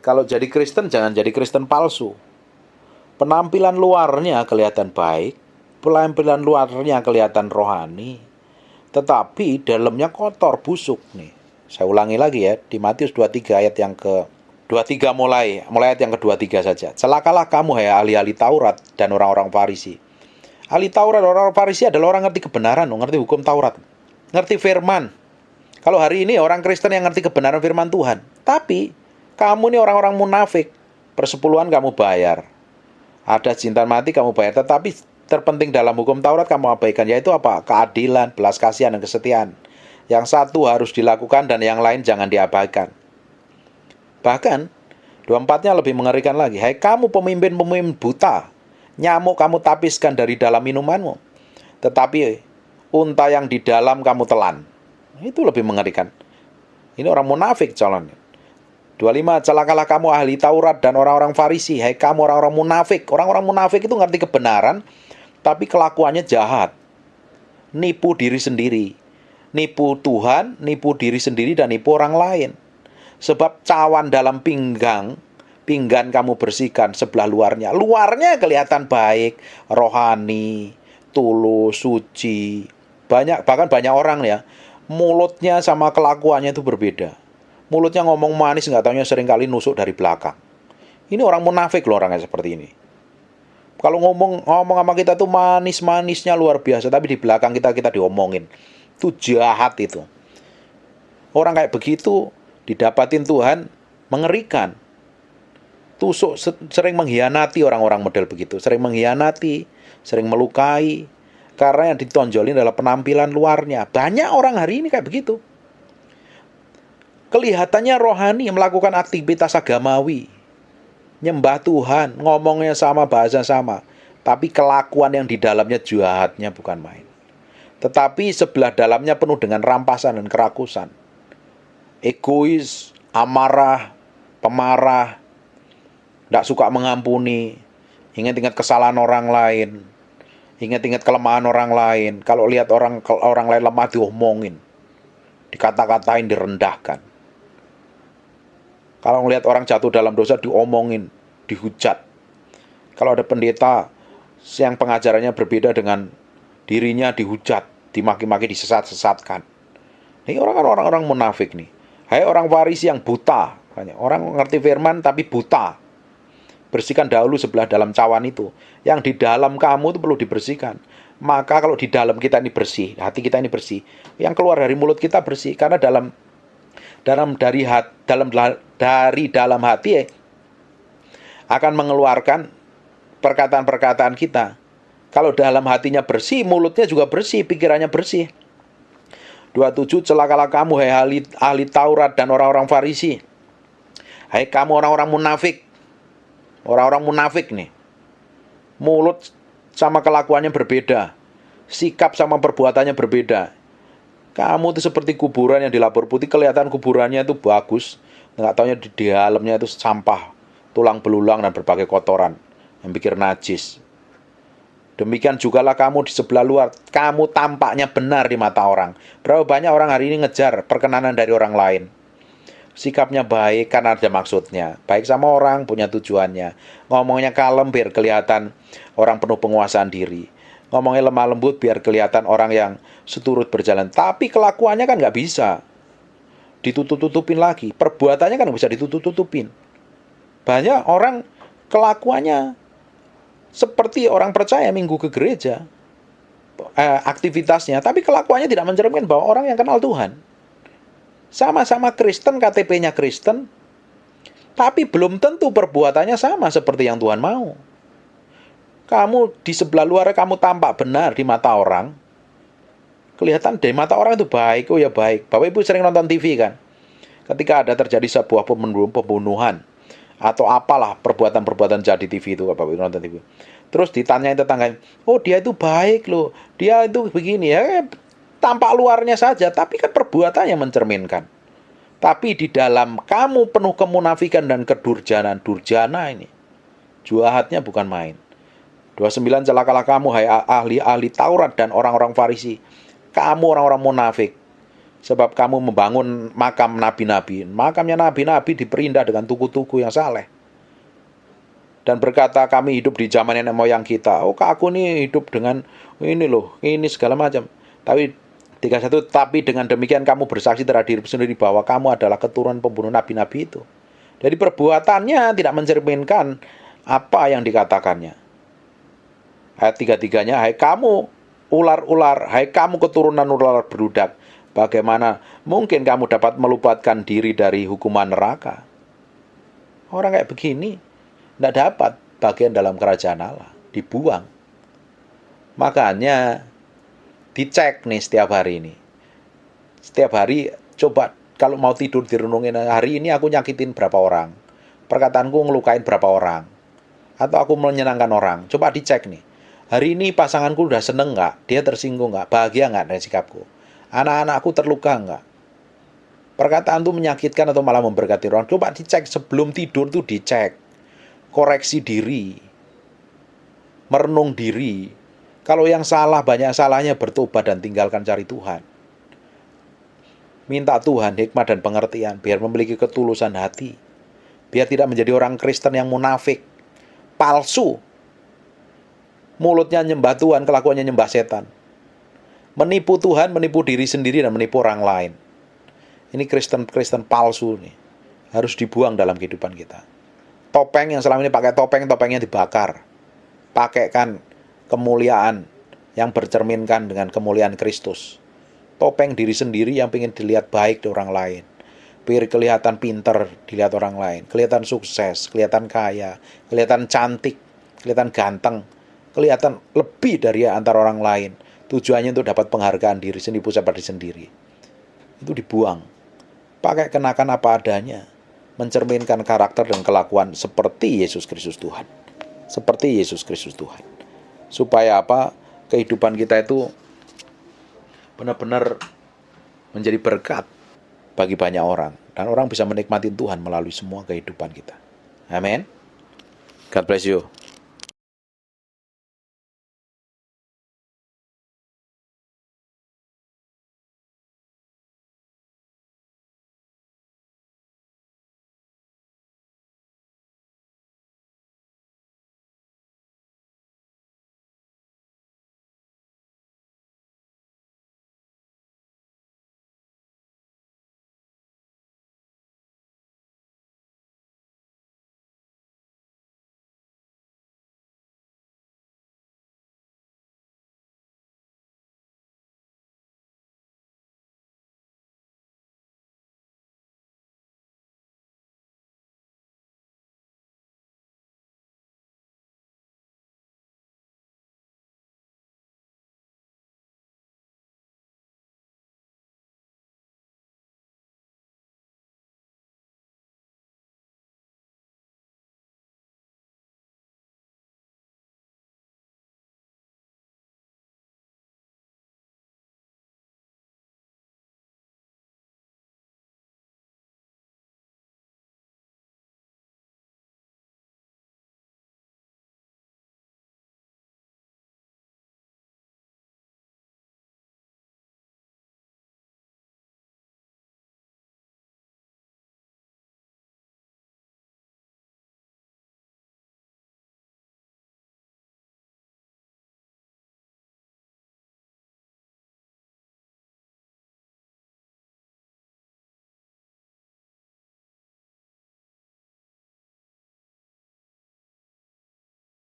Kalau jadi Kristen jangan jadi Kristen palsu. Penampilan luarnya kelihatan baik, penampilan luarnya kelihatan rohani, tetapi dalamnya kotor, busuk nih. Saya ulangi lagi ya, di Matius 23 ayat yang ke 23 mulai ayat yang ke-23 saja. Celakalah kamu hai ahli-ahli Taurat dan orang-orang Farisi. Ahli Taurat, orang-orang Farisi adalah orang ngerti kebenaran, ngerti hukum Taurat, ngerti firman. Kalau hari ini orang Kristen yang ngerti kebenaran firman Tuhan, tapi kamu nih orang-orang munafik. Persepuluhan kamu bayar, ada cinta mati kamu bayar, tetapi terpenting dalam hukum Taurat kamu abaikan, yaitu apa? Keadilan, belas kasihan, dan kesetiaan. Yang satu harus dilakukan dan yang lain jangan diabaikan. Bahkan 24-nya lebih mengerikan lagi. Hai kamu pemimpin-pemimpin buta, nyamuk kamu tapiskan dari dalam minumanmu, tetapi unta yang di dalam kamu telan. Itu lebih mengerikan. Ini orang munafik calon. 25, celakalah kamu ahli Taurat dan orang-orang Farisi. Hai kamu orang-orang munafik. Orang-orang munafik itu ngerti kebenaran, tapi kelakuannya jahat. Nipu diri sendiri. Nipu Tuhan, nipu diri sendiri, dan nipu orang lain. Sebab cawan dalam pinggan kamu bersihkan sebelah luarnya. Luarnya kelihatan baik, rohani, tulus, suci. Bahkan banyak orang ya, mulutnya sama kelakuannya itu berbeda. Mulutnya ngomong manis, nggak taunya seringkali nusuk dari belakang. Ini orang munafik loh, orangnya seperti ini. Kalau ngomong sama kita tuh manis-manisnya luar biasa, tapi di belakang kita diomongin. Itu jahat itu. Orang kayak begitu didapatin Tuhan mengerikan. Tusuk, sering mengkhianati orang-orang model begitu. Sering mengkhianati, sering melukai. Karena yang ditonjolin adalah penampilan luarnya. Banyak orang hari ini kayak begitu. Kelihatannya rohani, melakukan aktivitas agamawi, nyembah Tuhan, ngomongnya sama, bahasa sama, tapi kelakuan yang di dalamnya jahatnya bukan main. Tetapi sebelah dalamnya penuh dengan rampasan dan kerakusan. Egois, amarah, pemarah, tidak suka mengampuni, ingat-ingat kesalahan orang lain, ingat-ingat kelemahan orang lain. Kalau lihat orang lain lemah diomongin, dikata-katain, direndahkan. Kalau melihat orang jatuh dalam dosa diomongin, dihujat. Kalau ada pendeta yang pengajarannya berbeda dengan dirinya, dihujat, dimaki-maki, disesat-sesatkan. Ini orang-orang munafik nih. Hai orang Farisi yang buta, orang ngerti firman tapi buta. Bersihkan dahulu sebelah dalam cawan itu. Yang di dalam kamu itu perlu dibersihkan. Maka kalau di dalam kita ini bersih, hati kita ini bersih, yang keluar dari mulut kita bersih. Karena dari dalam hati akan mengeluarkan perkataan-perkataan kita. Kalau dalam hatinya bersih, mulutnya juga bersih, pikirannya bersih. 27, celakalah kamu hai ahli Taurat dan orang-orang Farisi. Hai kamu orang-orang munafik. Orang-orang munafik nih. Mulut sama kelakuannya berbeda. Sikap sama perbuatannya berbeda. Kamu itu seperti kuburan yang dilapur putih, kelihatan kuburannya itu bagus, nggak taunya di dalamnya itu sampah, tulang belulang dan berbagai kotoran yang bikin najis. Demikian jugalah kamu di sebelah luar, kamu tampaknya benar di mata orang. Berapa banyak orang hari ini ngejar perkenanan dari orang lain. Sikapnya baik karena ada maksudnya, baik sama orang, punya tujuannya. Ngomongnya kalem biar kelihatan orang penuh penguasaan diri. Ngomongnya lemah lembut biar kelihatan orang yang seturut berjalan. Tapi kelakuannya kan nggak bisa ditutup-tutupin lagi. Perbuatannya kan nggak bisa ditutup-tutupin. Banyak orang kelakuannya seperti orang percaya minggu ke gereja, aktivitasnya, tapi kelakuannya tidak mencerminkan bahwa orang yang kenal Tuhan. Sama-sama Kristen, KTP-nya Kristen, tapi belum tentu perbuatannya sama seperti yang Tuhan mau. Kamu di sebelah luar kamu tampak benar di mata orang, kelihatan di mata orang itu baik, oh ya baik. Bapak Ibu sering nonton TV kan? Ketika ada terjadi sebuah pembunuhan atau apalah perbuatan-perbuatan jadi TV itu, Bapak Ibu nonton TV. Terus ditanyain tetangganya, oh dia itu baik loh, dia itu begini ya, tampak luarnya saja, tapi kan perbuatannya mencerminkan. Tapi di dalam kamu penuh kemunafikan dan kedurjanan, durjana ini, jahatnya bukan main. 29, celakalah kamu hai ahli-ahli Taurat dan orang-orang Farisi. Kamu orang-orang munafik. Sebab kamu membangun makam nabi-nabi. Makamnya nabi-nabi diperindah dengan tugu-tugu yang saleh. Dan berkata kami hidup di zaman nenek moyang kita. Oh, aku nih hidup dengan ini loh, ini segala macam. Tapi 31, tapi dengan demikian kamu bersaksi terhadap diri sendiri bahwa kamu adalah keturunan pembunuh nabi-nabi itu. Jadi perbuatannya tidak mencerminkan apa yang dikatakannya. Ayat 33-nya, hai kamu ular-ular, hai kamu keturunan ular berudak, bagaimana mungkin kamu dapat meluputkan diri dari hukuman neraka? Orang kayak begini tidak dapat bagian dalam kerajaan Allah, dibuang. Makanya dicek nih setiap hari ini. Setiap hari coba kalau mau tidur direnungin, hari ini aku nyakitin berapa orang, perkataanku ngelukain berapa orang, atau aku menyenangkan orang. Coba dicek nih. Hari ini pasanganku udah seneng nggak? Dia tersinggung nggak? Bahagia nggak dengan sikapku? Anak-anakku terluka nggak? Perkataan itu menyakitkan atau malah memberkati orang? Coba dicek sebelum tidur tuh dicek. Koreksi diri. Merenung diri. Kalau yang salah, banyak salahnya bertobat dan tinggalkan cari Tuhan. Minta Tuhan hikmat dan pengertian, biar memiliki ketulusan hati. Biar tidak menjadi orang Kristen yang munafik, palsu. Mulutnya nyembah Tuhan, kelakuannya nyembah setan. Menipu Tuhan, menipu diri sendiri, dan menipu orang lain. Ini Kristen palsu nih. Harus dibuang dalam kehidupan kita. Topeng yang selama ini pakai topeng, topengnya dibakar. Pakaikan kemuliaan yang bercerminkan dengan kemuliaan Kristus. Topeng diri sendiri yang ingin dilihat baik di orang lain. Biar kelihatan pinter dilihat orang lain. Kelihatan sukses, kelihatan kaya, kelihatan cantik, kelihatan ganteng, kelihatan lebih dari antara orang lain. Tujuannya untuk dapat penghargaan diri sendiri, puja pada diri sendiri. Itu dibuang. Pakai kenakan apa adanya. Mencerminkan karakter dan kelakuan seperti Yesus Kristus Tuhan. Seperti Yesus Kristus Tuhan. Supaya apa? Kehidupan kita itu benar-benar menjadi berkat bagi banyak orang. Dan orang bisa menikmati Tuhan melalui semua kehidupan kita. Amin. God bless you.